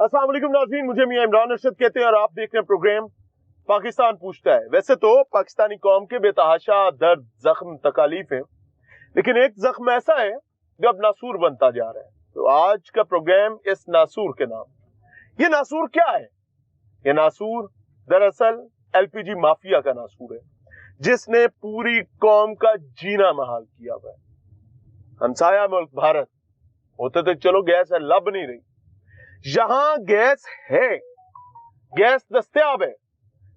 अस्सलाम वालेकुम नाज़रीन, मुझे मियां इमरान अरशद कहते हैं और आप देख रहे हैं प्रोग्राम पाकिस्तान पूछता है। वैसे तो पाकिस्तानी कौम के बेतहाशा दर्द, जख्म, तकालीफ हैं, लेकिन एक जख्म ऐसा है जो अब नासूर बनता जा रहा है। तो आज का प्रोग्राम इस नासूर के नाम। ये नासूर क्या है? ये नासूर दरअसल LPG माफिया का नासूर है, जिसने पूरी कौम का जीना महाल किया हुआ है। हमसाया मुल्क भारत होते तो चलो गैस है, लब नहीं रही। यहां गैस है, गैस दस्तयाब है,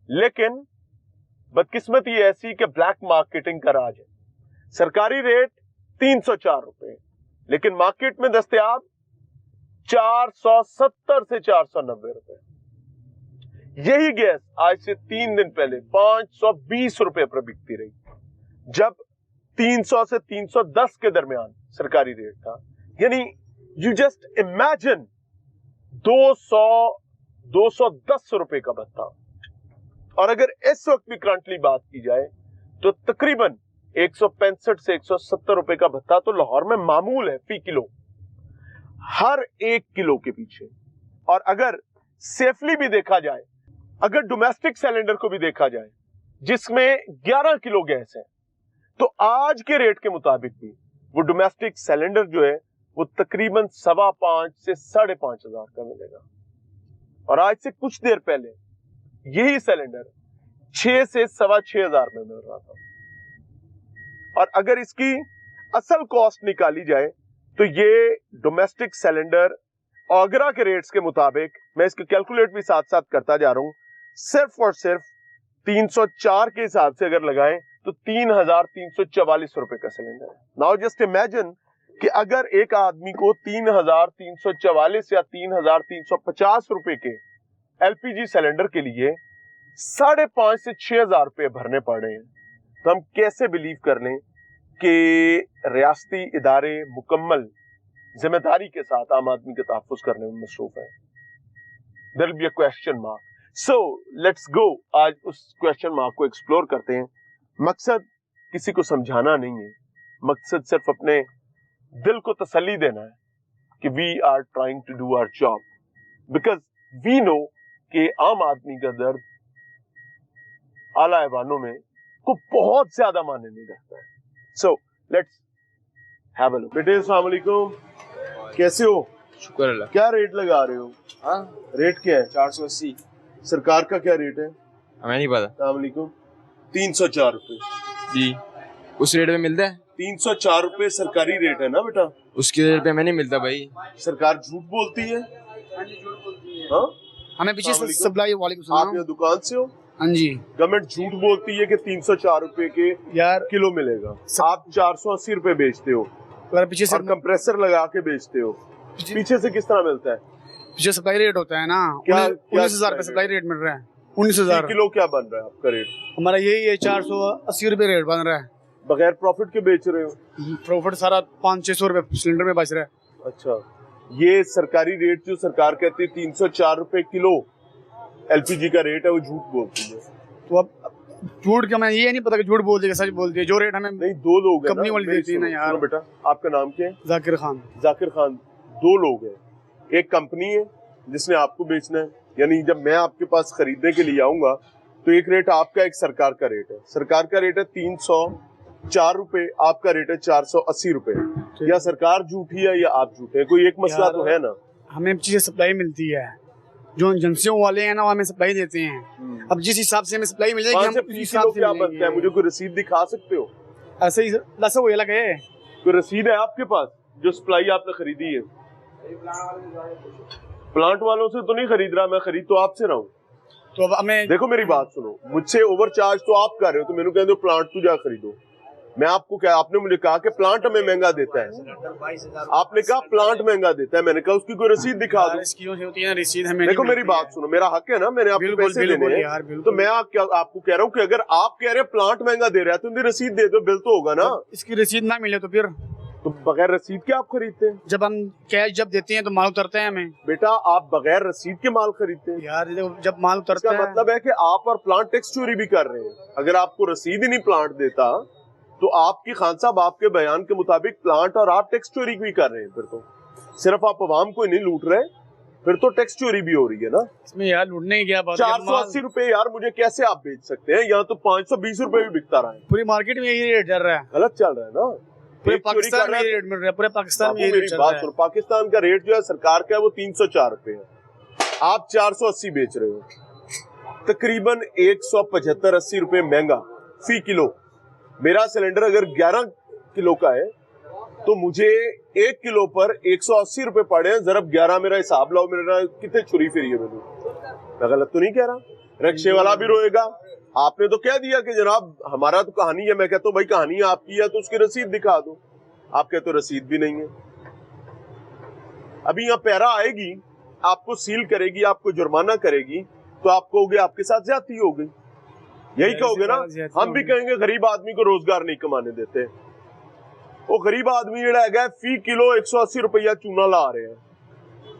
लेकिन बदकिस्मती ऐसी कि ब्लैक मार्केटिंग का राज है। सरकारी रेट 304 रुपए, लेकिन मार्केट में दस्तयाब 470 से 490 रुपए। यही गैस आज से 3 दिन पहले 520 रुपए पर बिकती रही, जब 300 से 310 के दरमियान सरकारी रेट था। यानी यू जस्ट इमेजिन 210 रुपए का भत्ता। और अगर इस वक्त भी करंटली बात की जाए तो तकरीबन 165 से 170 रुपए का भत्ता तो लाहौर में मामूल है फी किलो, हर 1 किलो के पीछे। और अगर सेफली भी देखा जाए, अगर डोमेस्टिक सिलेंडर को भी देखा जाए जिसमें 11 किलो गैस है, तो आज के रेट के मुताबिक भी वो डोमेस्टिक सिलेंडर जो है वो तकरीबन 5.25 से 5.5 हजार का मिलेगा। और आज से कुछ देर पहले यही सिलेंडर 6 से 6.25 हजार में मिल रहा था। और अगर इसकी असल कॉस्ट निकाली जाए तो ये डोमेस्टिक सिलेंडर आगरा के रेट्स के मुताबिक, मैं इसको कैलकुलेट भी साथ साथ करता जा रहा हूं, सिर्फ और सिर्फ 304 के हिसाब से अगर लगाएं तो 3,344 रुपए का सिलेंडर है। नाउ जस्ट इमेजिन कि अगर एक आदमी को 3,344 या 3,350 रुपए के LPG सिलेंडर के लिए 5.5 से 6 हजार रुपए भरने पड़ रहे हैं, तो हम कैसे बिलीव कर लें कि रियासती इदारे मुकम्मल जिम्मेदारी के साथ आम आदमी के तहफ़्फ़ुज़ करने में मसरूफ है। There will be a question mark. So let's go, आज उस क्वेश्चन मार्क को एक्सप्लोर करते हैं। मकसद किसी को समझाना नहीं है, मकसद सिर्फ अपने दिल को तसल्ली देना है कि we are trying to do our job, because we know कि आम आदमी का दर्द आला ऐवानों में को बहुत ज्यादा मायने नहीं रखता है। So let's have a look. बेटे अस्सलाम वालेकुम, कैसे हो? शुक्र अल्लाह। क्या रेट लगा रहे हो? हाँ, रेट क्या है? 480। सरकार का क्या रेट है? हमें नहीं पता। अस्सलाम वालेकुम। 304 रुपए जी, उस रेट पे मिलता है? 304 रुपए सरकारी रेट है ना बेटा? उसके रेट पे हमें नहीं मिलता भाई। सरकार झूठ बोलती है। हाँ, हमें पीछे सप्लाई। वालेकुम सलाम। आप यहाँ दुकान से हो? हाँ जी। गवर्नमेंट झूठ बोलती है कि 304 रुपए के यार किलो मिलेगा, आप 480 रुपए बेचते हो पीछे से और कंप्रेसर लगा के बेचते हो। पीछे से किस तरह मिलता है? पीछे सप्लाई रेट होता है ना, 19,000 रुपए सप्लाई रेट मिल रहा है। 19,000 किलो क्या बन रहा है आपका रेट? हमारा यही है, 480 रुपए रेट बन रहा है। बगैर प्रॉफिट के बेच रहे हो? प्रॉफिट सारा 500-600 रुपए सिलेंडर में बच रहा है। अच्छा, ये सरकारी रेट जो सरकार कहती है 304 रुपए किलो LPG का रेट है, वो झूठ बोलती है। तो अब झूठ का मैं ये नहीं पता कि झूठ बोल दिया सच बोल दिया। जो रेट हमें नहीं, 2 लोग हैं कंपनी वाली देती है ना यार। बेटा, आपका नाम क्या है? जाकिर खान। जाकिर खान। 2 लोग हैं, एक कंपनी है जिसने आपको बेचना है, यानी जब मैं आपके पास खरीदने के लिए आऊंगा तो एक रेट आपका, एक सरकार का रेट है। सरकार का रेट है 304 रुपए, आपका रेट है 480 रुपए। या सरकार झूठी है या आप झूठे हैं, कोई एक मसला तो है ना। हमें चीजें सप्लाई मिलती है, जो एजेंसियों वाले हैं ना वो हमें सप्लाई देते हैं। अब जिस हिसाब से हमें सप्लाई मिल जाएगी, हम उस हिसाब से क्या बनता है? मुझे कोई रसीद दिखा सकते हो? ऐसे ही ऐसा वो अलग है। कोई रसीद है आपके पास जो सप्लाई आपने खरीदी है? प्लांट वालों से तो नहीं खरीद रहा मैं, खरीद तो आपसे रहा हूँ। तो अब हमें देखो मेरी बात सुनो, मुझसे ओवरचार्ज तो आप कर रहे हो, तो मैंने कह दो प्लांट तू जा खरीदो। मैं आपको क्या, आपने मुझे कहा कि प्लांट हमें महंगा देता है, आपने कहा प्लांट महंगा देता है, मैंने कहा उसकी कोई रसीद दिखा दो। रसीद हमें देखो मेरी बात सुनो, मेरा हक है ना, मैंने आपको पैसे देने हैं, तो मैं आपको कह रहा हूँ कि अगर आप कह रहे हैं प्लांट महंगा दे रहा है तो उनकी रसीद दे दो, बिल तो होगा ना। इसकी रसीद ना मिले तो फिर तो बगैर रसीद के आप खरीदते हैं? जब हम कैश जब देते हैं तो माल उतरते हैं हमें। बेटा, आप बगैर रसीद के माल खरीदते हैं यार, जब माल उतरता है मतलब है कि आप और प्लांट टैक्स चोरी भी कर रहे हैं। अगर आपको रसीद ही नहीं प्लांट देता तो आपकी खान साहब आपके बयान के मुताबिक प्लांट और आप टैक्स चोरी भी कर रहे हैं। फिर तो सिर्फ आप अवाम को ही नहीं लूट रहे, फिर तो टैक्स चोरी भी हो रही है ना। इसमें यार लूटने की क्या बात है? 480 रुपए यार मुझे कैसे आप बेच सकते हैं? यहाँ तो 520 रुपए भी बिकता रहा है। पूरी मार्केट में यही रेट चल रहा है, गलत चल रहा है ना। पूरे एक चोरी पाकिस्तान कर में रहा यही है। रेट मिल रहा है, पूरे पाकिस्तान में बाबू यही मेरी रेट चल बात रहा है। सुनो, पाकिस्तान का रेट जो है सरकार का है वो 304 रुपए है, आप 480 बेच रहे हो, तकरीबन 175-80 रुपए महंगा फी किलो। मेरा सिलेंडर अगर 11 किलो का है तो मुझे 1 किलो पर 180 रुपए पड़े हैं। जरा 11 मेरा हिसाब लाओ, मेरा कितने छुरी फिरी है मैंने। मैं गलत तो नहीं कह रहा? रिक्शे वाला भी रोएगा। आपने तो कह दिया कि जनाब हमारा तो कहानी है। मैं कहता हूँ भाई कहानी आपकी है तो उसकी रसीद दिखा दो। आप कहते हो रसीद भी नहीं है। अभी यहाँ पैरा आएगी, आपको सील करेगी, आपको जुर्माना करेगी, तो आप कहोगे आपके साथ ज्यादती हो गई। यही कहोगे ना। हम भी कहेंगे गरीब आदमी को रोजगार नहीं कमाने देते। वो गरीब आदमी जड़ा है फी किलो 180 रुपया चूना ला रहे हैं,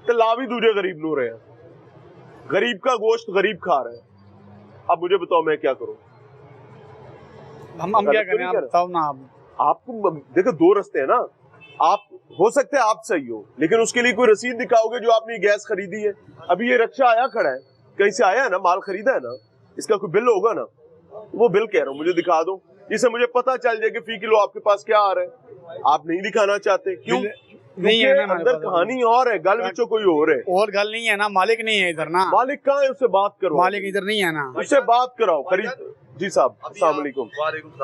तो ला भी दूजे गरीब नू रहे हैं। गरीब का गोश्त गरीब खा रहे हैं। अब मुझे बताओ मैं क्या करूं? हम क्या करें? आप बताओ ना। आपको देखो दो रास्ते हैं ना। आप हो सकते हैं आप सही हो, लेकिन उसके लिए कोई रसीद दिखाओगे जो आपने गैस खरीदी है। अभी ये रिक्शा आया खड़ा है, कहीं से आया है ना, माल खरीदा है ना, इसका कोई बिल होगा ना। वो बिल कह रहा हूँ मुझे दिखा दो, जिससे मुझे पता चल जाए कि फी किलो आपके पास क्या आ रहा है। आप नहीं दिखाना चाहते, क्यों? नहीं है ना, अंदर कहानी और है, गल विचो कोई और है। और गल नहीं है ना, मालिक नहीं है इधर ना। मालिक कहाँ है? उससे बात करो। मालिक इधर नहीं है ना, उससे बात कराओ। खरीद जी साहब, अस्सलाम वालेकुम।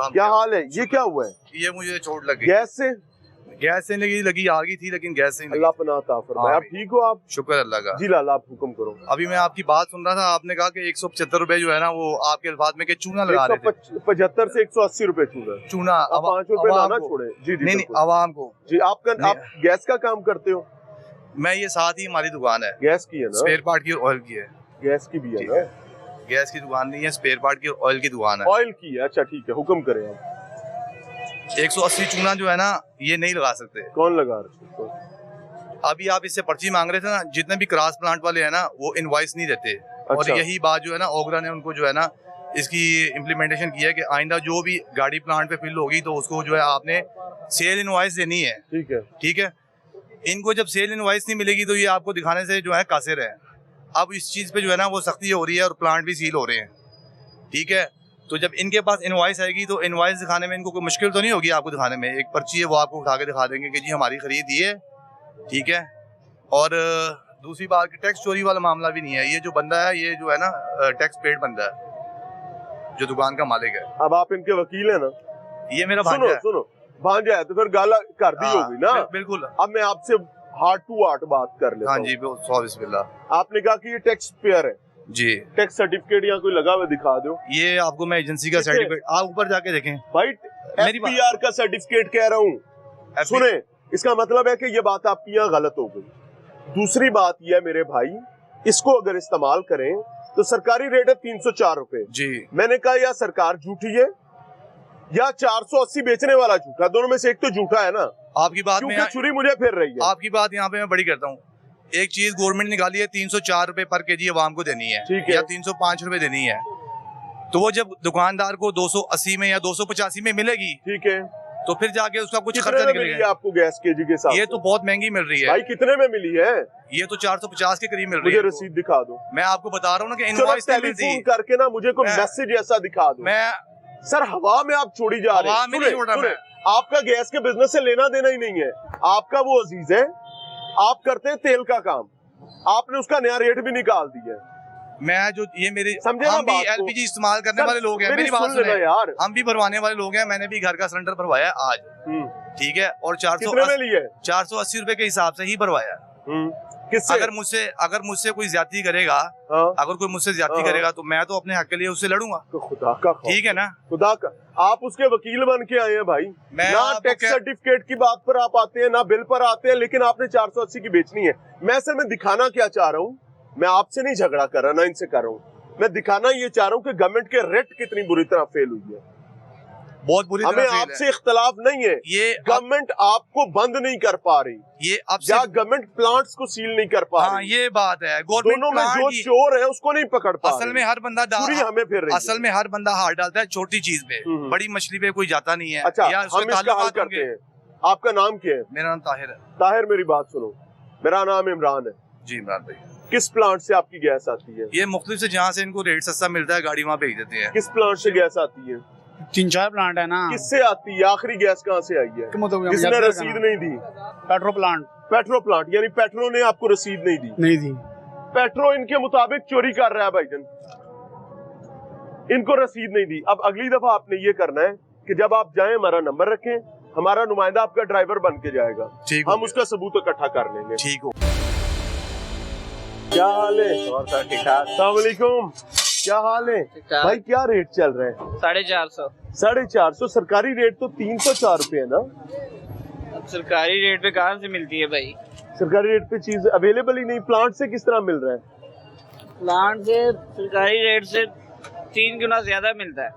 क्या हाल है? ये क्या हुआ है? ये मुझे चोट लगी गैस से लगी आ गई थी, लेकिन गैस से नहीं अल्लाह लगी। पनाह अता फरमाए। आप ठीक हो? आप शुक्र अल्लाह का। जी लाला, आप हुक्म करो। अभी मैं आपकी बात सुन रहा था, आपने कहा कि 175 रुपए जो है ना वो आपके अल्फाज में के चूना लगा रहे थे। 175 से 180 रुपए चूना। चूना 5 रुपए लाना छोड़े। जी जी नहीं, आवाम को जी। आप गैस का काम करते हो? मैं ये साथ ही हमारी दुकान है, गैस की है ना? स्पेयर पार्ट की और ऑयल की है। गैस की भी है ना? गैस की दुकान नहीं है, स्पेयर पार्ट की और ऑयल की दुकान है। ऑयल की है, अच्छा ठीक है, हुक्म करें आप। 180 चूना जो है ना ये नहीं लगा सकते। कौन लगा रहे? अभी आप इससे पर्ची मांग रहे थे ना, जितने भी क्रॉस प्लांट वाले हैं ना वो इनवॉइस नहीं देते। और अच्छा। यही बात जो है ना ओगरा ने उनको जो है ना इसकी इम्प्लीमेंटेशन की है कि आइंदा जो भी गाड़ी प्लांट पे फिल होगी तो उसको जो है आपने सेल इनवॉइस देनी है। ठीक है, ठीक है। इनको जब सेल इनवॉइस नहीं मिलेगी तो ये आपको दिखाने से जो है कासिर है। अब इस चीज़ पे जो है ना वो सख्ती हो रही है और प्लांट भी सील हो रहे हैं। ठीक है। तो जब इनके पास इनवॉइस आएगी तो इनवॉइस दिखाने में इनको कोई मुश्किल तो नहीं होगी आपको दिखाने में। एक पर्ची है वो आपको उठा के दिखा देंगे कि जी हमारी खरीद ये। ठीक है। और दूसरी बात कि टैक्स चोरी वाला मामला भी नहीं है। ये जो बंदा है ये जो है ना टैक्स पेड बंदा है, जो दुकान का मालिक है। अब आप इनके वकील है ना? ये मेरा भांजा है। सुनो भांजा है तो फिर गाला कर दी होगी ना? बिल्कुल। अब मैं आपसे हार्ट टू हार्ट बात कर लेता हाँ हूँ। जी, बिस्मिल्लाह। आपने कहा कि ये टैक्स पेयर है जी। टैक्स सर्टिफिकेट यहाँ कोई लगा हुआ दिखा दो। ये आपको मैं एजेंसी का सर्टिफिकेट, आप ऊपर जाके देखें भाई मेरी बात- FBR का सर्टिफिकेट कह रहा हूँ। सुने, इसका मतलब है कि ये बात आपकी यहाँ गलत हो गई। दूसरी बात यह है मेरे भाई, इसको अगर इस्तेमाल करें तो सरकारी रेट है 304 रुपए जी। मैंने कहा या सरकार झूठी है या 480 बेचने वाला झूठा। दोनों में से एक तो झूठा है ना, आपकी बात में क्योंकि छुरी मुझे फिर रही है। आपकी बात यहाँ पे मैं बड़ी करता हूँ। एक चीज गवर्नमेंट निकाली है 304 रुपए पर केजी अवाम को देनी है, ठीक है, या 305 रुपए देनी है। तो वो जब दुकानदार को 280 में या 285 में मिलेगी, ठीक है, तो फिर जाके उसका कुछ कितने खर्चा में मिली है निकलेगा। आपको गैस केजी के साथ? ये तो बहुत महंगी मिल रही है भाई। कितने में मिली है? ये तो 450 के करीब मिल रही मुझे है। रसीद दिखा दो। मैं आपको बता रहा हूँ ना कि चलो इनवॉइस नहीं टेलीफोन मिलती। करके ना मुझे कोई मैसेज ऐसा दिखा दो। मैं सर हवा में आप छोड़ी जा रहे हवा में नहीं छोड़ रहा मैं। आपका गैस के बिजनेस से लेना देना ही नहीं है। आपका वो अजीज है, आप करते हैं तेल का काम, आपने उसका नया रेट भी निकाल दिया है। मैं जो ये मेरे समझे ना हम भी बात को? एलपीजी इस्तेमाल करने सर, वाले लोग हैं, मेरी मेरी बात सुन लेना सुने यार। हम भी भरवाने वाले लोग हैं। मैंने भी घर का सिलेंडर भरवाया आज। ठीक है। और कितने में लिए? 480 रुपए के हिसाब से ही भरवाया। किससे? अगर मुझसे कोई ज्यादती करेगा, अगर कोई मुझसे ज्यादती करेगा तो मैं तो अपने हक के लिए उससे लड़ूंगा। तो खुदा का ठीक है ना? खुदा का आप उसके वकील बन के आए हैं भाई। मैं ना टैक्स सर्टिफिकेट की बात पर आप आते हैं, ना बिल पर आते हैं, लेकिन आपने 480 की बेचनी है। मैं सर मैं दिखाना क्या चाह रहा हूँ, मैं आपसे नहीं झगड़ा कर रहा, ना इनसे कर रहा हूँ। मैं दिखाना ये चाह रहा हूँ कि गवर्नमेंट के रेट कितनी बुरी तरह फेल हुई है। बहुत बुरी हमें तरह आपसे इख्तलाफ नहीं है। ये गवर्नमेंट आपको बंद नहीं कर पा रही, ये अब या गवर्नमेंट प्लांट्स को सील नहीं कर पा हाँ, रही। ये बात है। दोनों में जो चोर है उसको नहीं पकड़ पा असल रही। में हर बंदा हमें फिर रही असल में हर बंदा हाथ डालता है छोटी चीज पे, बड़ी मछली पे कोई जाता नहीं है। अच्छा, या हम इसका हल करते हैं। आपका नाम क्या है? मेरा नाम ताहिर है। ताहिर, मेरी बात सुनो, मेरा नाम इमरान है। जी इमरान भाई। किस प्लांट से आपकी गैस आती है? ये मुख्तलिफ से जहाँ से इनको रेट सस्ता मिलता है गाड़ी वहाँ भेज देते हैं। किस प्लांट से गैस आती है? 3-4 प्लांट है ना। किससे आती है? आखिरी गैस कहाँ से आई है? किसने रसीद नहीं दी? Petro plant. पेट्रो प्लांट, यानी पेट्रो ने आपको रसीद नहीं दी? नहीं दी। पेट्रो इनके मुताबिक चोरी कर रहा है भाईजान, इनको रसीद नहीं दी। अब अगली दफा आपने ये करना है कि जब आप जाएं हमारा नंबर रखें, हमारा नुमाइंदा आपका ड्राइवर बन के जाएगा, हम उसका सबूत इकट्ठा कर लेंगे। ठीक हो। क्या हाल है? और सर ठीक ठाक। अस्सलाम वालेकुम, क्या हाल है भाई? क्या रेट चल रहे हैं? 450। 450। सरकारी रेट तो 304 रुपए है ना? अब सरकारी रेट पे कहाँ से मिलती है भाई? सरकारी रेट पे चीज अवेलेबल ही नहीं। प्लांट से किस तरह मिल रहा है? प्लांट से सरकारी रेट से 3 गुना ज्यादा मिलता है।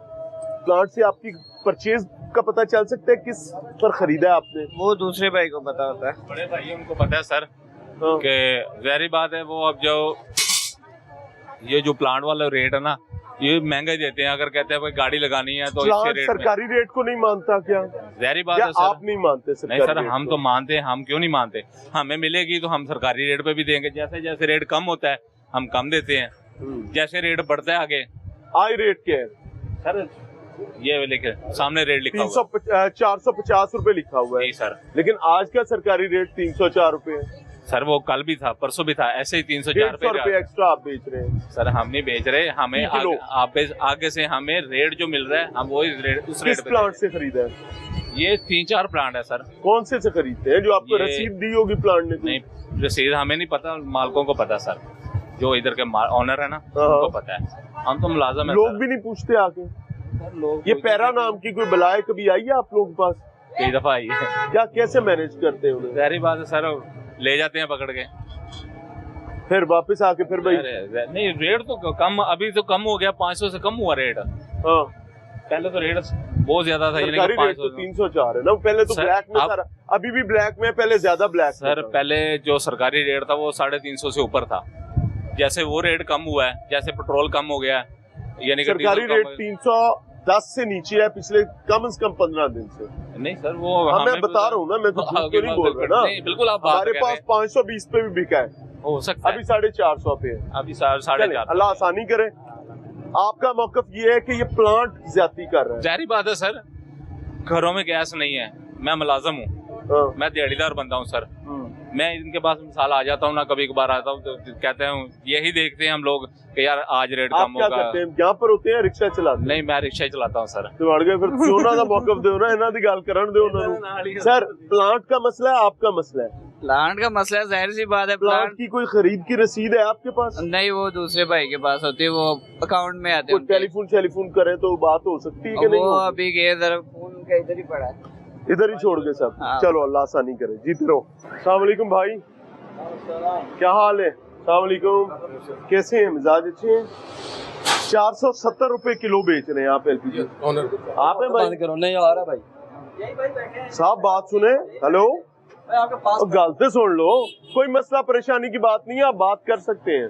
प्लांट से आपकी परचेज का पता चल सकता है किस पर खरीदा है आपने? वो दूसरे भाई को पता होता है। बड़े भाई उनको पता है सर हाँ। कि जाहिर बात है वो अब जो ये जो प्लांट वाला रेट है ना ये महंगा ही देते हैं। अगर कहते हैं कोई गाड़ी लगानी है तो प्लांट इससे रेट सरकारी रेट को नहीं मानता क्या? जाहिर बात या है सर। आप नहीं मानते सरकारी नहीं सर, रेट हम को? तो मानते हैं। हम क्यों नहीं मानते? हमें मिलेगी तो हम सरकारी रेट पे भी देंगे। जैसे जैसे रेट कम होता है हम कम देते हैं, जैसे रेट बढ़ता है आगे। आई रेट क्या है सर ये लिखे सामने रेट लिखा हुआ 450 रुपए लिखा हुआ है। जी सर। लेकिन आज का सरकारी रेट 304 रुपए है सर वो कल भी था, परसों भी था, ऐसे ही 304 150 रुपए एक्स्ट्रा आप बेच रहे हैं। सर हम नहीं बेच रहे, हमें किलो। आगे से हमें रेट जो मिल रहा है हम वही रेट उस किस रेट पे प्लांट से खरीदा है? ये 3-4 प्लांट है सर। कौन से खरीदते हैं? जो आपको ये- रसीद दी होगी प्लांट ने? नहीं रसीद हमें नहीं पता, मालकों को पता सर, जो इधर के ऑनर है ना हाँ। उनको पता है। हम तो मुलाजम है लोग सर। भी नहीं पूछते आके? सर, लोग ये पैरा नाम की कोई बलाए कभी आई है आप लोगों के पास? कई दफा आई है। क्या कैसे मैनेज करते हैं उन्हें? जाहिर बात है सर, ले जाते हैं पकड़ के। फिर वापस आके फिर भाई नहीं रेट तो कम, अभी तो कम हो गया, 500 से कम हुआ रेट। हाँ, पहले तो रेट बहुत ज्यादा था, यानी सरकारी कि रेट तो 500। 304 है ना? पहले तो सर, ब्लैक में आप- सारा, अभी भी ब्लैक में, पहले ज्यादा ब्लैक सर पहले जो सरकारी रेट था वो 350 से ऊपर था। जैसे वो रेट कम हुआ है, जैसे पेट्रोल कम हो गया है, यानी कि सरकारी डीजल रेट कम- 310 से नीचे है पिछले कम से कम 15 दिन से। नहीं सर वो हाँ, मैं हमें बता रहा हूँ ना, मैं तो झूठ तो नहीं बोल रहा ना। नहीं बिल्कुल आप बात हमारे कर पास रहे हैं। 520 पे भी बिका है, हो सकता है अभी 450 पे है। अभी 450। अल्लाह आसानी करे। आपका मौकफ ये है कि ये प्लांट ज्यादती कर रहा है? जाहिर बात है सर, घरों में गैस नहीं है, मैं मुलाजम हूँ, हाँ। मैं दिहाड़ीदार बंदा हूँ सर। मैं इनके पास मिसाल आ जाता हूँ ना, कभी कभार आता हूँ तो कहते हैं, यही देखते हैं हम लोग कि यार आज रेट आप कम क्या होगा। करते हैं? यहाँ पर होते हैं रिक्शा चलाते हैं? नहीं मैं रिक्शा ही चलाता हूँ सर। तो अड़ गए फिर सोना का मौकफ दो ना, इन्हों की गल करन दो उन्होंने। सर प्लांट का मसला है आपका मसला है? प्लांट का मसला है, जाहिर सी बात है। प्लांट प्लांट की कोई खरीद की रसीद है आपके पास? नहीं, वो दूसरे भाई के पास होती है, वो अकाउंट में आते कोई हैं। टेलीफोन करें तो बात हो सकती है कि नहीं वो होगी? अभी गए जरा, फोन का इधर ही पड़ा है। इधर ही छोड़ के सब। हाँ। चलो अल्लाह आसानी करे, जीते रहो। अस्सलाम वालेकुम भाई, क्या हाल है? अस्सलाम वालेकुम, कैसे हैं? मिजाज अच्छे हैं? 470 रुपए किलो बेच रहे हैं आप एलपीजी। आप हैं भाई? करो नहीं आ रहा भाई। साहब बात सुने। हेलो, आपके पास और गलते सुन लो, कोई मसला परेशानी की बात नहीं है, आप बात कर सकते हैं।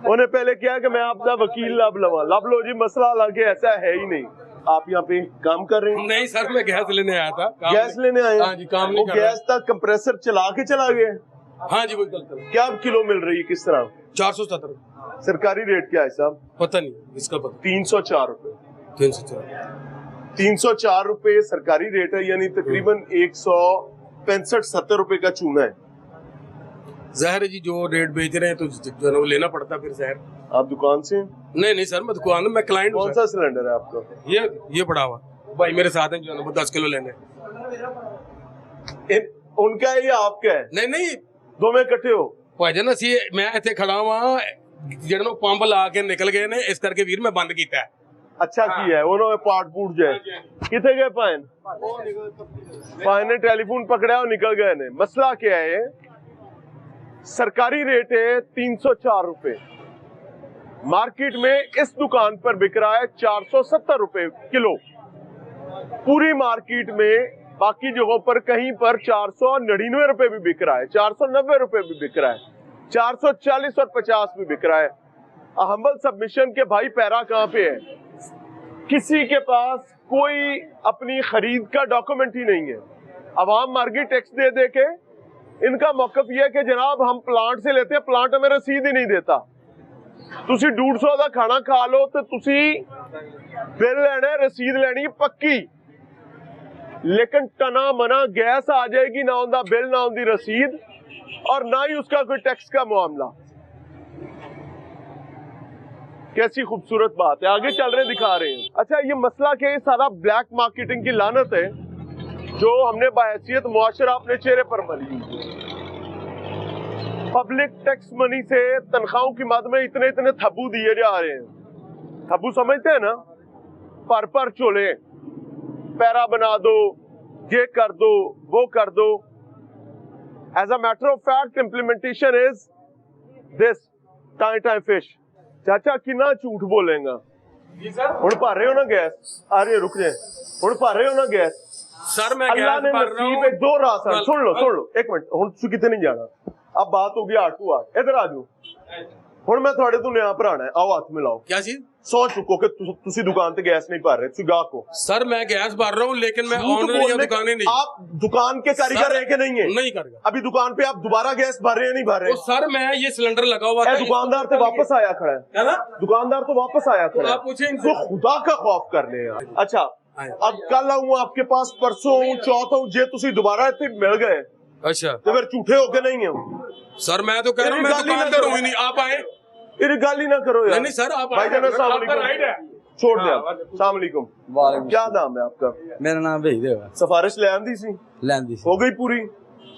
उन्हें पहले क्या कि मैं आपका वकील लब लवा, लब लो जी, मसला हालांकि ऐसा है ही नहीं। आप यहाँ पे काम कर रहे हैं? नहीं सर, मैं गैस लेने आया था। गैस लेने आए हैं? हाँ जी, काम नहीं वो कर रहा। गैस तक कंप्रेसर चला के चला गया? हाँ जी, बिल्कुल। क्या किलो मिल रही है, किस तरह? 470। सरकारी रेट क्या है साहब? पता नहीं, इसका पता। 304 रुपए। 304। 304 रुपए सरकारी रेट है, यानी तकरीबन 165-70 रुपए का चूना है। जहर है जी, जो रेट बेच रहे हैं तो जो है ना वो लेना पड़ता है फिर जहर। आप दुकान से हैं? नहीं सर, मैं दुकान में, मैं क्लाइंट कौन हूँ। सा सिलेंडर है आपका? ये पड़ा हुआ भाई मेरे साथ है, जो है ना वो 10 किलो लेने। उनका है या आपका है? नहीं दो में इकट्ठे हो? भाईजान ਅਸੀਂ मैं ਇੱਥੇ खड़ा हुआ, ਜਿਹੜੇ ਨੂੰ ਪੰਪ ਲਾ ਕੇ ਨਿਕਲ ਗਏ ਨੇ, ਇਸ ਕਰਕੇ ਵੀਰ ਮੈਂ ਬੰਦ ਕੀਤਾ ਹੈ। अच्छा किया है, उन्होंने पार्ट फूट जाए। कितने गए पाइन? पाइन ने टेलीफोन पकड़ा और निकल गए ने। मसला क्या है? सरकारी रेट है 304 रुपए, मार्केट में इस दुकान पर बिक रहा है 470 रुपए किलो। पूरी मार्केट में बाकी जगहों पर कहीं पर 499 रुपए भी बिक रहा है, 490 रुपए भी बिक रहा है, 440 और 50 भी बिक रहा है। हम्बल सबमिशन के भाई पैरा कहाँ पे है? किसी के पास कोई अपनी खरीद का डॉक्यूमेंट ही नहीं है। अवाम मार्केट टैक्स दे दे के इनका मौकफ यह है कि जनाब हम प्लांट से लेते हैं, प्लांट हमें रसीद ही नहीं देता। तुसी 150 का खाना खा लो तो तुसी बिल लेना है, रसीद लेनी है पक्की, लेकिन टना मना गैस आ जाएगी, ना उनका बिल ना उनकी रसीद और ना ही उसका कोई टैक्स का मामला। कैसी खूबसूरत बात है। आगे चल रहे दिखा रहे हैं। अच्छा, ये मसला क्या है? सारा ब्लैक मार्केटिंग की लानत है जो हमने बाहैसियत मुआशरा अपने चेहरे पर मली। पब्लिक टैक्स मनी से तनख्वाहों की मद में इतने इतने थब्बू दिए जा रहे हैं। थब्बू समझते हैं ना, पर चोले, पैरा बना दो, ये कर दो, वो कर दो। As a matter of fact implementation is this time fish. चाचा कितना झूठ बोलेगा? हुण भर रहे हो ना गैस? आ रही है, रुक जाए। हुण भर रहे हो ना गैस? सर मैं अल्लाह ने गैस भर रहा नसीब हूं। दो रास्ता। सुन लो एक मिनट, हुण तुसीं किते नहीं जाना। अब बात होगी 8 टू 8। इधर आ जाओ। हुण मैं थोड़े तो नया भराना है, आओ हाथ मिलाओ। क्या चीज? सौ चुको कि तुसी दुकान पे गैस नहीं भर रहे, तुसी गाहक हो। सर मैं गैस भर रहा हूँ, लेकिन मैं झूठ ऑनर या बोलने- दुकानें नहीं। आप दुकान के कारीगर है कि नहीं है? नहीं करेगा। अभी दुकान पे आप दोबारा गैस भर रहे हैं नहीं भर रहे? तो सर मैं ये सिलेंडर लगा हुआ था, दुकानदार तो वापस आया खड़ा है, है ना? दुकानदार तो वापस आया खड़ा है। आप पूछे इनसे। तो खुदा का खौफ कर ले यार। अच्छा, अब कल आऊं आपके पास, परसों आऊं, चौथ आऊं, जे तुसी दोबारा इतने मिल गए अच्छा तो फिर झूठे हो के नहीं हो। सर मैं तो कह रहा हूँ, मैं दुकानदार हूँ ही नहीं। आप आए? इतनी गाल ही ना करो यार। नहीं सर, आप आए। भाईजान अस्सलाम आपका वालेकुम। राइट है। छोड़ दे आप। अस्सलाम वालेकुम। क्या नाम है आपका? मेरा नाम भेज देगा। सिफारिश ले आंदी सी? लैंदी हो गई पूरी?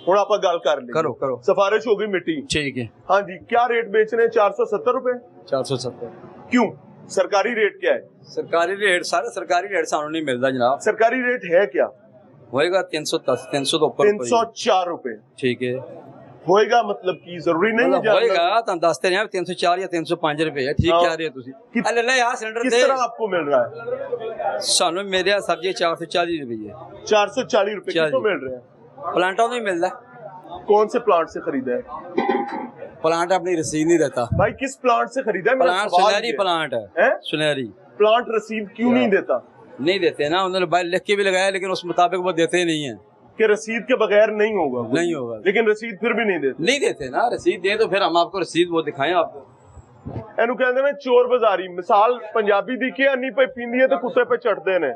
हुण आप गल कर ली। करो। सिफारिश हो गई मिट्टी। ठीक है। हाँ जी, क्या रेट बेच रहे हैं? 470 रुपए। 470। क्यों? सरकारी रेट क्या है? सरकारी रेट, सारे सरकारी रेट सानू नहीं मिलता जनाब। सरकारी रेट है क्या? होएगा 310, 300 तो ऊपर। 304 रुपए। ठीक है। होएगा मतलब की जरूरी नहीं है जानना। होएगा तो दसते रहे 304 या 305 रुपए है। ठीक हाँ। कह रहे हो तुसी। अरे ले यार सिलेंडर किस दे। तरह आपको मिल रहा है? सानू मेरे सब्जी 440 रुपए। 440 रुपए किसको मिल रहे हैं? प्लांटों नहीं मिलता। कौन से प्लांट से खरीदा है? प्लांट अपनी रसीद नहीं देता। भाई किस प्लांट से खरीदा है? मेरा प्लांट सवाल सुनहरी ये है। प्लांट हैं? है। सुनहरी प्लांट रसीद क्यों नहीं देता? नहीं देते ना, उन्होंने बाहर लिख के भी लगाया, लेकिन उस मुताबिक वो देते नहीं है। कि रसीद के बगैर नहीं होगा? नहीं होगा। लेकिन रसीद फिर भी नहीं देते। नहीं देते ना, रसीद दे तो फिर हम आपको रसीद वो दिखाएं आपको। ਇਹਨੂੰ ਕਹਿੰਦੇ ਨੇ चोर बाजारी। मिसाल पंजाबी दी की अन्नी पे पींदी है तो कुत्ते पे चढ़ते ने।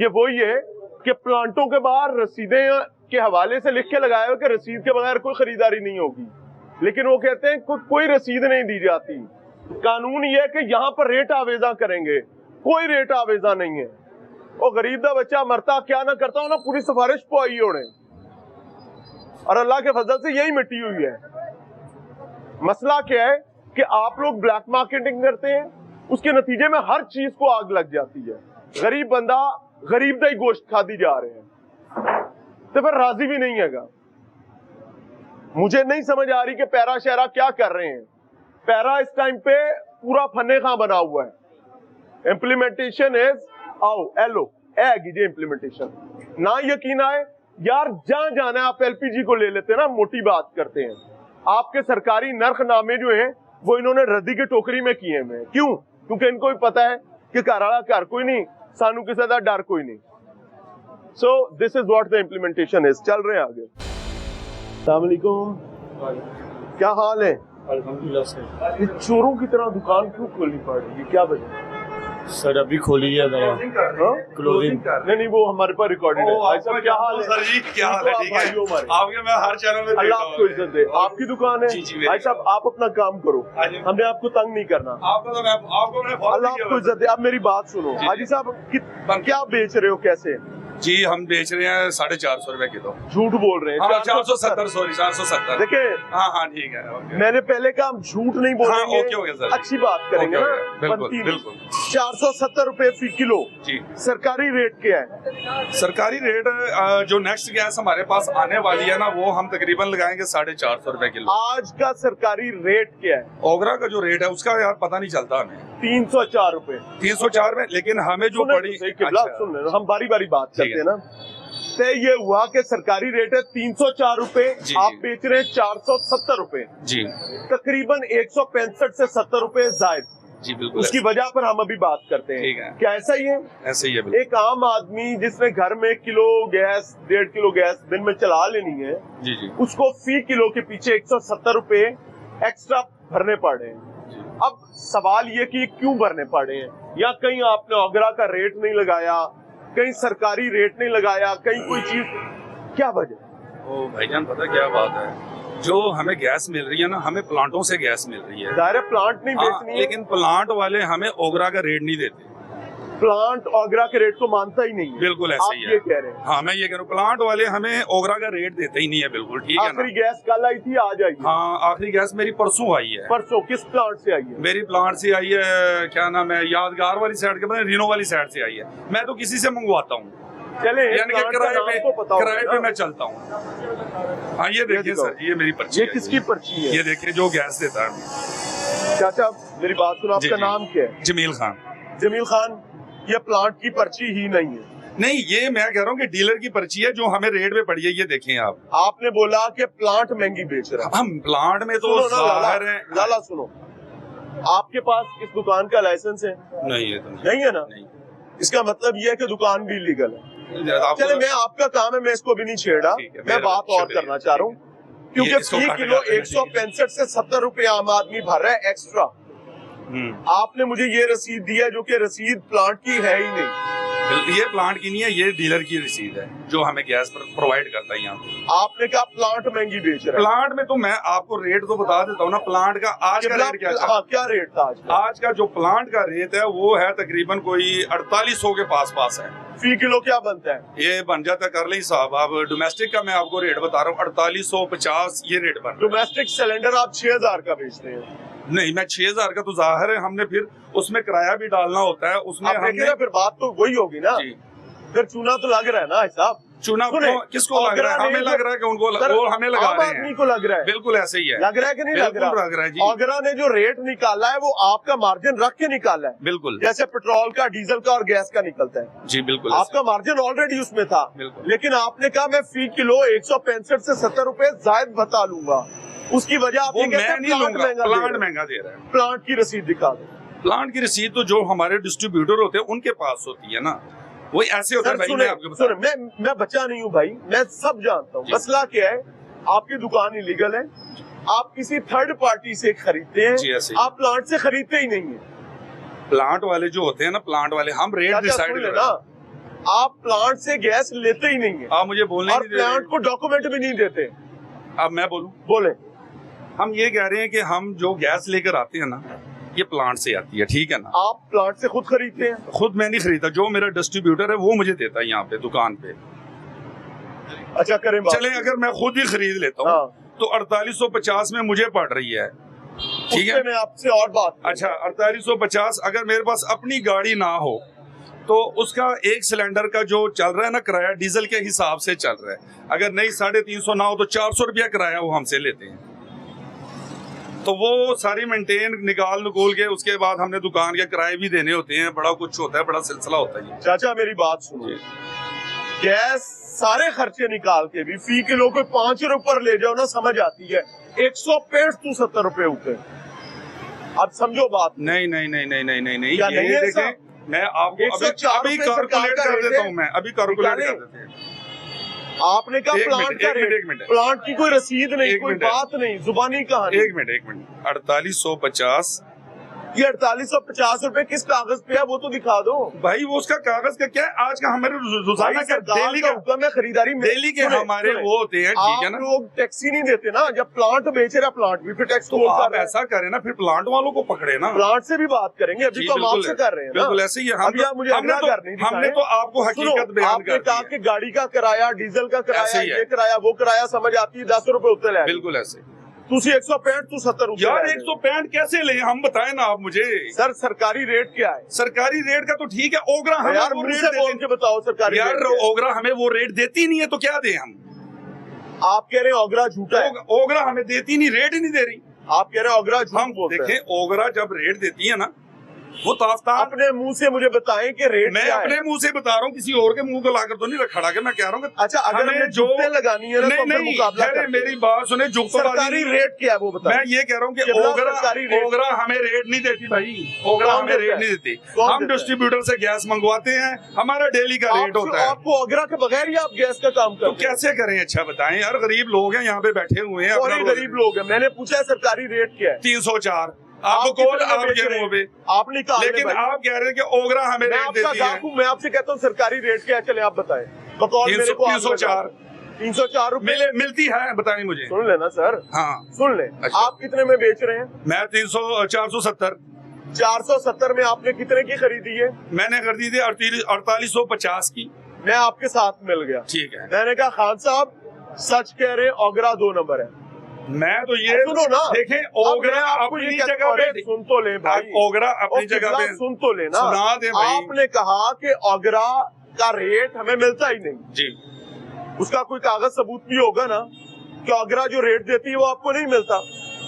ये वही है कि प्लांटों के बाहर रसीदें के हवाले से लिख के लगाया हो कि रसीद के बगैर कोई खरीदारी नहीं होगी, लेकिन वो कहते हैं कोई रसीद नहीं दी जाती। कानून ये है कि यहाँ पर रेट आवेजा करेंगे, कोई रेट आवेजा नहीं है। और गरीब दा बच्चा मरता क्या ना करता हो ना, पूरी सिफारिश पवाई होने, और अल्लाह के फजल से यही मिट्टी हुई है। मसला क्या है कि आप लोग ब्लैक मार्केटिंग करते हैं, उसके नतीजे में हर चीज को आग लग जाती है। गरीब बंदा गरीब दा ही गोश्त खादी जा रहे हैं, तो फिर राजी भी नहीं हैगा। मुझे नहीं समझ आ रही कि पैरा शहरा क्या कर रहे हैं। पैरा इस टाइम पे पूरा फन्ने खां बना हुआ है। इम्प्लीमेंटेशन इज आओ एलो एगी जी इम्प्लीमेंटेशन ना यकीन आए यार, जहां जाना है आप एलपीजी को ले लेते हैं ना, मोटी बात करते हैं। आपके सरकारी नरखनामे जो हैं वो इन्होंने रद्दी के टोकरी में किए हुए हैं। क्यों? क्योंकि इनको भी पता है कि घर वाला घर कोई नहीं, सानू किसी का डर कोई नहीं। So this is what the implementation is. चल रहे हैं आगे। अस्सलाम वालेकुम, क्या हाल है? अल्हम्दुलिल्लाह सर। ये चोरों की तरह दुकान क्यों खोलनी पड़ रही है, क्या वजह? सर अभी खोली है दवा। क्लोजिंग नहीं वो हमारे पास रिकॉर्डेड है। भाई साहब क्या हाल है? सर जी क्या हाल है? ठीक है भाइयों हमारे, आपके मैं हर चैनल में अल्लाह आपको इज्जत दे। आपकी दुकान है जी, जी, भाई साहब, आप अपना काम करो, हमने आपको तंग नहीं करना। आपको तो मैं आपको मैं बहुत अल्लाह आपको इज्जत दे। अब मेरी बात सुनो हाजी साहब, क्या बेच रहे हो, कैसे? जी हम बेच रहे हैं 450 रुपए किलो। झूठ बोल रहे हैं। हाँ 470 सॉरी 470। देखिए हाँ ठीक है ओके। मैंने पहले कहा हम झूठ नहीं बोलेंगे, ओके, ओके, सर। अच्छी बात करेंगे ओके, ना। ओके, बिल्कुल, बनती नहीं। बिल्कुल। 470 रुपए फी किलो। जी सरकारी रेट क्या है? सरकारी रेट जो नेक्स्ट गैस हमारे पास आने वाली है ना, वो हम तकरीबन लगाएंगे 450 रुपए किलो। आज का सरकारी रेट क्या है? ओगरा का जो रेट है उसका यार पता नहीं चलता हमें। 304 रुपए। 304 में, लेकिन हमें जो पड़ी सुन रहे हम बारी बारी बात करते हैं ना। तय ये हुआ कि सरकारी रेट है 304 रुपए, आप बेच रहे हैं 470 रुपए, जी तकरीबन 165 से 70 रुपए जायद। जी बिल्कुल उसकी वजह पर हम अभी बात करते हैं। ठीक है। क्या ऐसा ही है? ऐसे ही है बिल्कुल। एक आम आदमी जिसने घर में किलो गैस 1.5 किलो गैस दिन में चला लेनी है, जी जी उसको फी किलो के पीछे 170 रुपए एक्स्ट्रा भरने पड़ रहे हैं। अब सवाल ये कि क्यों भरने पड़े हैं? या कहीं आपने ओगरा का रेट नहीं लगाया, कहीं सरकारी रेट नहीं लगाया, कहीं कोई चीज, क्या वजह? ओ भाईजान पता क्या बात है, जो हमें गैस मिल रही है ना, हमें प्लांटों से गैस मिल रही है। डायरेक्ट प्लांट नहीं हाँ, बेचनी है, लेकिन प्लांट वाले हमें ओगरा का रेट नहीं देते। प्लांट ओगरा के रेट को मानता ही नहीं है। बिल्कुल ऐसे ही आप है। ये कह रहे हैं? हाँ मैं ये कह रहा हूँ, प्लांट वाले हमें ओगरा का रेट देते ही नहीं है। बिल्कुल ठीक है ना। आखिरी गैस कल आई थी, आज आई है? हाँ आखिरी गैस मेरी परसों आई है। परसों किस प्लांट से आई है? मेरी प्लांट से आई है, क्या नाम है, यादगार वाली साइड के, रिनो वाली साइड से आई है। मैं तो किसी से मंगवाता हूँ, चले यानी कि किराए पे मैं चलता हूँ। हाँ ये देखिए सर, ये मेरी पर्ची ये है। किसकी पर्ची है? ये देखिए जो गैस देता है। चाचा मेरी बात सुनो, जी, आपका जी। नाम क्या है? जमील खान। जमील खान, ये प्लांट की पर्ची ही नहीं है। नहीं ये मैं कह रहा हूँ कि डीलर की पर्ची है जो हमें रेट पे पड़ी है। ये देखें आप। आपने बोला कि प्लांट महंगी बेच रहा है। हम प्लांट में तो सुनो ना जाहिर है। लाला सुनो, आपके पास इस दुकान का लाइसेंस है? नहीं है तो नहीं है ना? नहीं। इसका मतलब ये है कि दुकान भी लीगल है। आपको- चले, मैं आपका काम है, मैं इसको भी नहीं छेड़ा, ठीक है, मैं मेरा बात और शुक्रिया, करना चाह रहा हूँ, ये क्योंकि इसको फी काटे किलो जाते हैं, 165 से 70 रुपए आम आदमी भर रहा है एक्स्ट्रा। आपने मुझे ये रसीद दिया जो कि रसीद प्लांट की है ही नहीं। ये प्लांट की नहीं है, ये डीलर की रसीद है जो हमें गैस पर प्रोवाइड करता है यहाँ पे। आपने कहा प्लांट महंगी बेच रहा है। प्लांट में तो मैं आपको रेट तो बता देता हूँ ना। प्लांट का आज का रेट क्या हाँ, क्या रेट था आज का? आज का जो प्लांट का रेट है वो है तकरीबन कोई 4800 के पास है। फी किलो क्या बनता है? ये बन जाता है, कर ली साहब। अब डोमेस्टिक का मैं आपको रेट बता रहा हूँ, 4850 ये रेट बन रहा है। डोमेस्टिक सिलेंडर आप 6000 का बेचते हैं? नहीं, मैं 6000 का तो जाहिर है, हमने फिर उसमें किराया भी डालना होता है। उसमें आप हमने देखिए ना, फिर बात तो वही होगी ना। जी। फिर चूना तो लग रहा है ना साहब? चूना किसको लग रहा है? हमें लग रहा है कि उनको वो हमें लगा रहे आदमी हैं। को लग रहा है। बिल्कुल ऐसे ही है। लग रहा है कि नहीं लग बिल्कुल लग रहा है जी। ओगरा ने जो रेट निकाला है वो आपका मार्जिन रख के निकाला है, बिल्कुल जैसे पेट्रोल का, डीजल का और गैस का निकलता है। जी बिल्कुल आपका मार्जिन ऑलरेडी उसमें था, बिल्कुल। लेकिन आपने कहा मैं फी किलो 165 से 70 रुपए जायद बता लूंगा। उसकी वजह आप वो ये कहते मैं हैं नहीं लूंगा, प्लांट महंगा महंगा दे रहा है। प्लांट की रसीद दिखा दो। प्लांट की रसीद तो जो हमारे डिस्ट्रीब्यूटर होते हैं उनके पास होती है ना। वही ऐसे होता है सर भाई। सुने, मैं आपको बता रहा हूं। मैं बच्चा नहीं हूँ भाई, मैं सब जानता हूँ। जी। मसला क्या है, आपकी दुकान इलीगल है, आप किसी थर्ड पार्टी से खरीदते जी, हैं, ऐसे ही। आप प्लांट से खरीदते ही नहीं है। प्लांट वाले जो होते हैं ना, प्लांट वाले हम रेट चाचा डिसाइड सुन कर लेना, रहे हैं। आप प्लांट से गैस लेते ही नहीं है आप मुझे बोलने और नहीं दे रहे। प्लांट को डॉक्यूमेंट भी नहीं देते। अब मैं बोलूं, बोले। हम ये कह रहे हैं कि हम जो गैस लेकर आते हैं ना, ये प्लांट से आती है, ठीक है ना। आप प्लांट से खुद खरीदते हैं? खुद मैं नहीं खरीदता, जो मेरा डिस्ट्रीब्यूटर है वो मुझे देता है यहाँ पे दुकान पे। अच्छा करें बात। चले अगर मैं खुद ही खरीद लेता हूँ हाँ। तो 4850 में मुझे पड़ रही है, ठीक है। मैं आपसे और बात। अच्छा 4850, अगर मेरे पास अपनी गाड़ी ना हो तो उसका एक सिलेंडर का जो चल रहा है ना किराया, डीजल के हिसाब से चल रहा है। अगर नहीं 350 ना हो तो 400 रुपया किराया वो हमसे लेते हैं। तो वो सारी मेंटेन निकाल के उसके बाद हमने दुकान के किराए भी देने होते हैं। बड़ा कुछ होता है, बड़ा सिलसिला होता है। चाचा मेरी बात सुनो, गैस सारे खर्चे निकाल के भी फी किलो को 5 रुपए पर ले जाओ ना, समझ आती है 165 to 70 रुपए होते हैं। अब समझो बात। नहीं नहीं नहीं नहीं नहीं नहीं नहीं, क्या नहीं है ऐसा? मैं आपको 104 अभी रुपए सरकार कैलकुलेट का कर रेट देता है। हूँ। मैं अभी कैलकुलेट निकालें। कर देते हैं। आपने कहा प्लांट का रेट, एक मिनट। प्लांट की कोई रसीद नहीं, एक कोई मिनट है। बात नहीं, जुबानी कहानी। एक मिनट 4850। ये 4850 रुपए किस कागज पे है वो तो दिखा दो भाई वो उसका कागज का क्या है? आज का हमारे रोजाना का डेली का हुक्म है खरीदारी में। डेली के हमारे वो होते हैं, ठीक है ना। आप लोग टैक्स ही नहीं देते ना, जब प्लांट बेच रहा प्लांट भी फिर टैक्स तो आप ऐसा करें ना, फिर प्लांट वालों को पकड़े ना। प्लांट से भी बात करेंगे, अभी तो हम आपसे कर रहे हैं ना। बिल्कुल ऐसे ही है। अभी आप मुझे अगला कर नहीं दिखाएं। हमने तो आपको हकीकत बयान आपने कर कहा दी कि गाड़ी का किराया, डीजल का किराया, ऐसे ही है। ये किराया, वो किराया, समझ आती है 10 रुपए उतने ले। बिल्कुल ऐसे। तुसी 165 to 70 यार 165 कैसे ले, हम बताएं ना आप मुझे। सर सरकारी रेट क्या है? सरकारी रेट का तो ठीक है, ओगरा हमें यार वो मुझे रेट बोल देती के बताओ सरकारी यार रेट क्या है? ओगरा हमें वो रेट देती नहीं है तो क्या दें हम? आप कह रहे हैं ओगरा झूठा है। ओगरा हमें देती नहीं, रेट ही नहीं दे रही। आप कह रहे हैं ओगरा झूठ हम बोलते हैं। देखें, ओगरा जब रेट देती है ना वो ताफ्तार अपने मुंह से मुझे बताएं कि रेट मैं क्या है। अपने मुंह से बता रहा हूँ, किसी और के मुंह को लाकर तो नहीं खड़ा कर। मैं कह रहा हूँ अच्छा, अगर हमें जो लगानी है ना तो फिर मुकाबला अरे करते हैं। मेरी बात सुने, सरकारी रेट क्या है वो बताएं। मैं ये कह रहा हूँ कि कितना सरकारी रेट? ओगरा हमें रेट नहीं देती भाई, ओगरा कौन हमें देता रेट है? नहीं देती। कौन हम देता है? डिस्ट्रीब्यूटर से गैस मंगवाते हैं, हमारा डेली का रेट होता है। आपको ओगरा के बगैर ही आप गैस का काम तो करते हैं। कैसे करें? अच्छा बताएं यार, गरीब लोग हैं यहाँ पे बैठे हुए हैं, और गरीब लोग हैं। मैंने पूछा है सरकारी रेट क्या है। 304 आप आपको कितने में आपके बेच रहे मुंह पे, हैं? आप निकाल लेकिन लें भाई। आप कह रहे हैं कि ओगरा हमें मैं रेट आपका देती है। गाहक हूं, मैं आपसे कहता हूँ सरकारी रेट क्या है, चले आप बताएं। बकौल मेरे को 304 304 रुपए मिलती है, बताएं मुझे। सुन लेना सर, हाँ सुन ले। अच्छा। आप कितने में बेच रहे हैं? मैं 470 470 में आपने कितने की खरीदी है? मैंने खरीदी थी 4850 की। मैं आपके साथ मिल गया। ठीक है, मैंने कहा खान साहब सच कह रहे हैं, ओगरा 2 नंबर है। मैं तो ये सुनो ना, देखें, अब ओगरा मैं आपको अपनी ये कहता जगह हूं, पे, अरे सुन तो ले भाई, ओगरा अपनी और जगह कितना पे सुन तो लेना। सुना दे भाई। आपने कहा कि ओगरा का रेट हमें मिलता ही नहीं। जी, उसका कोई कागज सबूत भी होगा ना कि ओगरा जो रेट देती है वो आपको नहीं मिलता,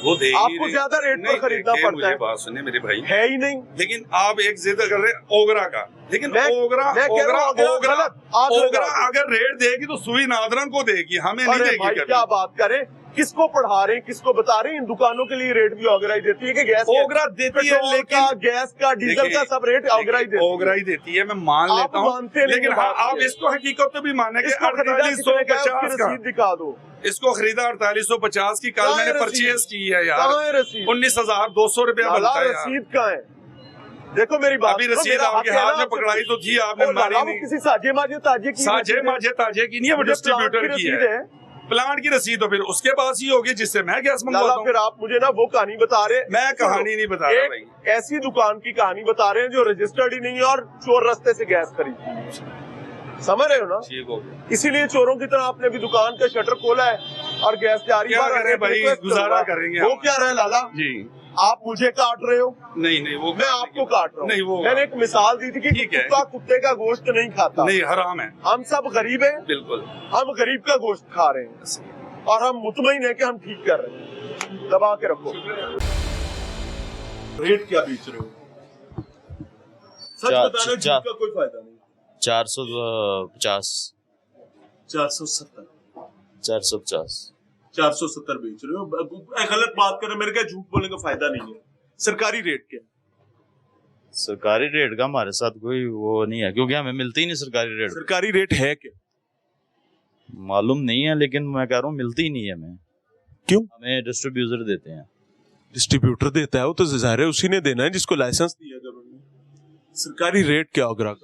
वो दे आपको ज्यादा रेट पर खरीदना पड़ता मुझे है। बात सुनिए मेरे भाई, है ही नहीं। लेकिन आप एक जिद कर रहे हैं ओगरा का, लेकिन मैं ओगरा कह रहा ओगरा हूं, ओगरा गलत, आप ओगरा लगा दो। अगर रेट देगी तो सुई नादरन को देगी, हमें नहीं अरे देगी भाई कभी। क्या बात करें, किसको पढ़ा रहे हैं, किसको बता रहे हैं? इन दुकानों के लिए रेट भी ओगरा ही देती है कि गैस ओगरा देती है, पेट्रोल का, गैस का, डीजल देखिए, का सब रेट ओगरा ही देती है। ओगरा ही देती है, मैं मान आप लेता हूँ, मानते नहीं लेकिन ये हाँ, बात आप ये। इसको हकीकत तो भी माने कि इसको खरीदा कितने का है, उसकी 4850 का, रसीद दिखा दो। इसको खरीदा 4850 की, कल कहाँ मैंने है रसीद? परचेज की है यार, कहाँ है रसीद? 19,200 रुपया लाला, बनता है यार। रसीद कहाँ है? देखो मेरी बात अभी सुनो, रसीद मेरा आपके हक है हाथ ना में आपसे पकड़ाई तो थी, आपने और मारी लाला, वो नहीं। किसी साजे माजे ताजे की साजे रसीद है। माजे ताजे की नहीं है, वो मुझे प्लांट डिस्ट्रीब्यूटर की रसीद है। प्लांट की रसीद तो फिर उसके पास ही होगी जिससे मैं गैस लाला, मंगवाता फिर हूँ। आप मुझे ना वो कहानी बता रहे। मैं कहानी नहीं बता रहा एक भाई, ऐसी दुकान की कहानी बता रहे हैं जो रजिस्टर्ड ही नहीं है और चोर रास्ते से गैस खरीदती है। समझ रहे हो ना? ठीक हो गया। इसीलिए चोरों की तरह आपने भी दुकान का शटर खोला है और गैस जारी क्या बार करें भाई, गुजारा करेंगे वो हम। क्या रहे लाला, जी आप मुझे काट रहे हो, नहीं वो मैं आपको काट रहा नहीं, हूँ। वो मैंने एक मिसाल दी थी कि ठीक है। कुत्ता कुत्ते का गोश्त नहीं खाता। नहीं, हराम है, हम सब गरीब हैं, बिल्कुल। हम गरीब का गोश्त खा रहे हैं और हम मुतमईन है कि हम ठीक कर रहे हैं। दबा के रखो। रेट क्या बेच रहे हो? सच बताना, झूठ का कोई फायदा नहीं। 450 470 450 470 बेच रहे हो। गलत बात कर रहे हो, मेरे क्या झूठ बोलने का फायदा नहीं है। सरकारी रेट क्या है? सरकारी रेट का हमारे साथ कोई वो नहीं है, क्योंकि हमें मिलती ही नहीं सरकारी रेट। सरकारी रेट है क्या? मालूम नहीं है, लेकिन मैं कह रहा हूँ मिलती ही नहीं है हमें। क्यों? हमें डिस्ट्रीब्यूटर देते हैं। डिस्ट्रीब्यूटर देता है, वो तो जाहिर है उसी ने देना है जिसको लाइसेंस दिया गवर्नमेंट। सरकारी रेट क्या होगा?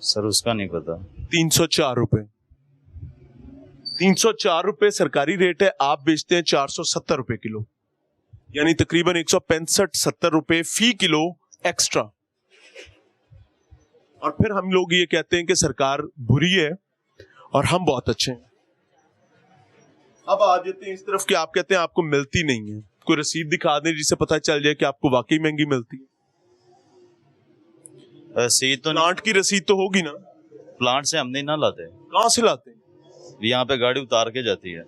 सर उसका नहीं पता। 304 रुपए 304 रुपए सरकारी रेट है। आप बेचते हैं 470 रुपए किलो, यानी तकरीबन 165-70 रुपए फी किलो एक्स्ट्रा। और फिर हम लोग ये कहते हैं कि सरकार बुरी है और हम बहुत अच्छे हैं। अब आ जाते हैं इस तरफ कि आप कहते हैं आपको मिलती नहीं है। कोई रसीद दिखा दें जिससे पता चल जाए कि आपको वाकई महंगी मिलती है। रसीद तो प्लांट की रसीद तो होगी ना? प्लांट से हम नहीं ना लाते, कहां से लाते हैं? यहाँ पे गाड़ी उतार के जाती है।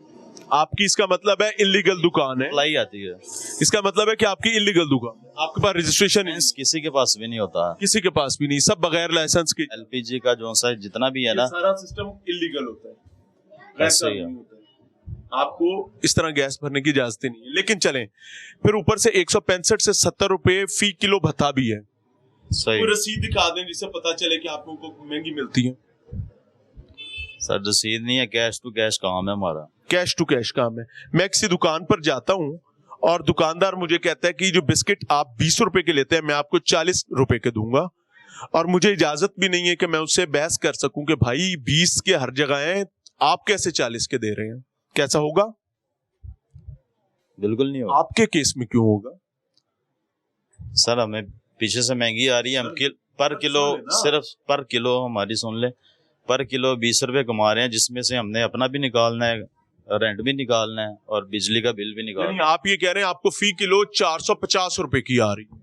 आपकी इसका मतलब है इलीगल दुकान है। लाई आती है, इसका मतलब है कि आपकी इलीगल दुकान है, आपके पास रजिस्ट्रेशन है? किसी के पास भी नहीं होता, किसी के पास भी नहीं, सब बगैर लाइसेंस के। एलपीजी का जो सा जितना भी है ना, सारा सिस्टम इलीगल होता है, ऐसे ही है। आपको इस तरह गैस भरने की इजाजत नहीं है। लेकिन चलें, फिर ऊपर से 165 से 70 रुपए फी किलो भत्ता भी है। सही। कोई रसीद दिखा दें जिससे पता चले कि आप लोगों को महंगी मिलती है। सर रसीद नहीं है, कैश टू कैश काम है हमारा। कैश टू कैश काम है। मैं किसी दुकान पर जाता हूं और दुकानदार मुझे कहता है कि जो बिस्किट आप 20 रुपए के लेते हैं मैं आपको 40 रुपए के दूंगा, और मुझे इजाजत भी नहीं है कि मैं उससे बहस कर सकूं कि भाई 20 के हर जगह हैं, आप कैसे 40 के दे रहे हैं? कैसा होगा? बिल्कुल नहीं होगा। आपके केस में क्यों होगा? सर हमें पीछे से महंगी आ रही है, हम पर किलो, सिर्फ पर किलो हमारी सुन ले, पर किलो 20 रुपए कमा रहे हैं, जिसमें से हमने अपना भी निकालना है, रेंट भी निकालना है और बिजली का बिल भी निकालना है। आप ये कह रहे हैं आपको फी किलो 450 रुपए की आ रही है।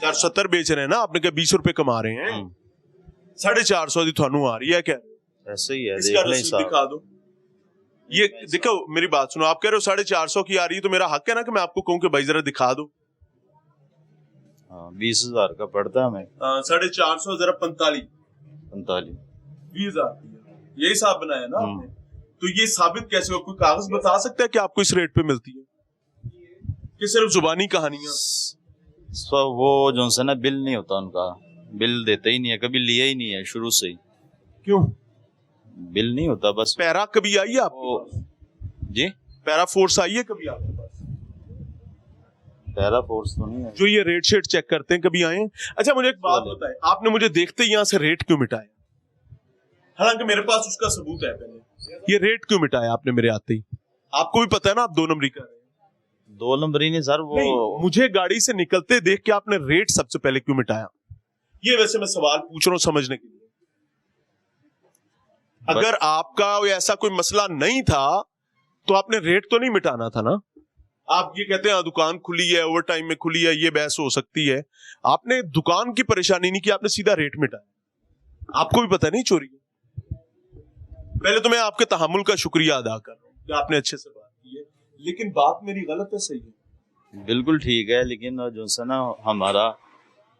470 बेच रहे हैं ना, आपने कहा 20 रुपए कमा रहे हैं, 450 दी थानू आ रही है क्या? ऐसे ही है, इसका देख लें रसीद दिखा दो। ये देखो मेरी बात सुनो, आप कह रहे हो 450 की आ रही है, तो मेरा हक है ना कि मैं आपको कहूं कि भाई जरा दिखा दो। हाँ, 20,000 का पड़ता है हमें। 450 जरा 45 45 20,000 यही हिसाब बनाया ना आपने। तो ये साबित कैसे हो, कोई कागज बता सकता है कि आपको इस रेट पे मिलती है कि सिर्फ जुबानी कहानियां? वो जो से ना बिल नहीं होता उनका, बिल देते ही नहीं है, कभी लिया ही नहीं है शुरू से ही। क्यों बिल नहीं होता बस। पैरा कभी आई है आपको? जी पैरा फोर्स आई है कभी आपके पास? पैरा फोर्स तो नहीं है जो ये रेट शेट चेक करते हैं, कभी आए हैं? अच्छा मुझे एक बात बताएं, आपने मुझे देखते ही यहाँ से रेट क्यों मिटाया? हालांकि मेरे पास उसका सबूत है। पहले ये रेट क्यों मिटाया आपने मेरे आते ही? आपको भी पता है ना आप 2 नंबरी कर रहे हैं। 2 नंबरी नहीं सर, वो नहीं, मुझे गाड़ी से निकलते देख के आपने रेट सबसे पहले क्यों मिटाया? ये वैसे मैं सवाल पूछ रहा हूं समझने के लिए। अगर आपका ऐसा कोई मसला नहीं था तो आपने रेट तो नहीं मिटाना था ना। आप ये कहते हैं दुकान खुली है, ओवर टाइम में खुली है, ये बहस हो सकती है। आपने दुकान की परेशानी नहीं की, आपने सीधा रेट मिटाया। आपको भी पता नहीं चोरी है। पहले तो मैं आपके तहम्मुल का शुक्रिया अदा कर रहा हूं कि आपने अच्छे से बात की है, लेकिन बात मेरी गलत है सही है? बिल्कुल ठीक है, लेकिन जो है ना हमारा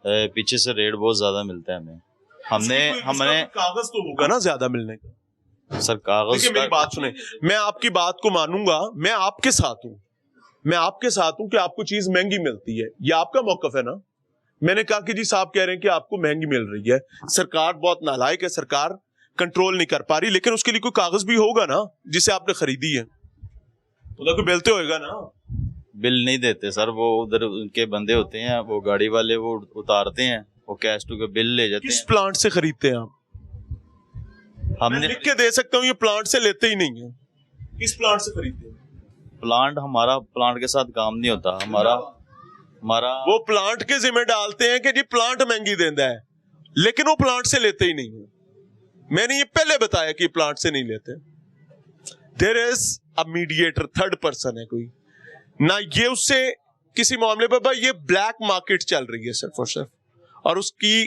पीछे से रेट बहुत ज्यादा मिलता है हमें। हमने कागज तो होगा ना ज्यादा मिलने का। सर कागज मेरी बात सुने, मैं आपकी बात को मानूंगा, मैं आपके साथ हूं, मैं आपके साथ हूं कि आपको चीज महंगी मिलती है, ये आपका मौकफ है ना। मैंने कहा कि जी साहब कह रहे हैं कि आपको महंगी मिल रही है, सरकार बहुत नालायक है, सरकार कंट्रोल नहीं कर पा रही, लेकिन उसके लिए कोई कागज भी होगा ना जिसे आपने खरीदी है, उधर कोई बिलते होएगा ना। बिल नहीं देते सर, वो उधर उनके बंदे होते हैं, वो गाड़ी वाले वो उतारते हैं, वो कैश टू के बिल ले जाते हैं। किस प्लांट से खरीदते हैं आप? हमने लिख के दे सकता हूँ, ये प्लांट से लेते ही नहीं है। किस प्लांट से खरीदते हैं? प्लांट हमारा प्लांट के साथ काम नहीं होता, हमारा वो प्लांट के जिम्मे डालते हैं कि जी प्लांट महंगी देता है, लेकिन वो प्लांट से लेते ही नहीं है। मैंने ये पहले बताया कि प्लांट से नहीं लेते। There is a mediator, third person है कोई ना, ये उससे किसी मामले पर भाई ये ब्लैक मार्केट चल रही है सिर्फ और सिर्फ, और उसकी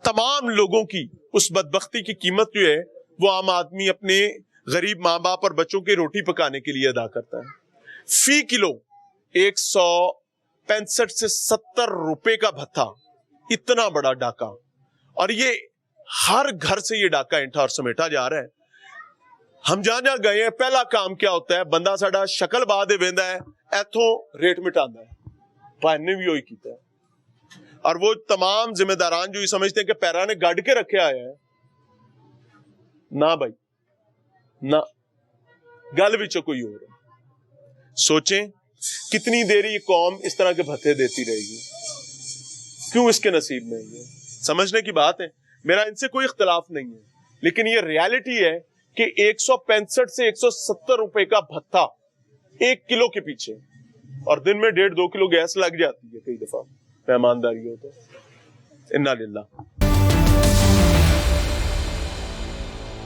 तमाम लोगों की उस बदबख्ती की कीमत जो है वो आम आदमी अपने गरीब माँ बाप और बच्चों की रोटी पकाने के लिए अदा करता है। फी किलो 165 से 70 रुपए का भत्ता, इतना बड़ा डाका, और ये हर घर से ये डाका इंठा और समेटा जा रहा है। हम जहां गए हैं, पहला काम क्या होता है, बंदा साडा शक्ल बा दे वेंदा है, इथों रेट मिटांदा है। भाने भी वही कीता है, और वो तमाम जिम्मेदारान जो ये समझते हैं कि पैरा ने गढ़ के रखे आए हैं, ना भाई ना, गल विच कोई और है। सोचें कितनी देर ये कौम इस तरह के भत्ते देती रहेगी, क्यों इसके नसीब में है? समझने की बात है, मेरा इनसे कोई इख्तलाफ नहीं है, लेकिन ये रियलिटी है कि 165 से 170 रुपए का भत्ता 1 किलो के पीछे, और दिन में 1.5-2 किलो गैस लग जाती है कई दफा मेहमानदारी हो तो। इन्ना लिल्लाह।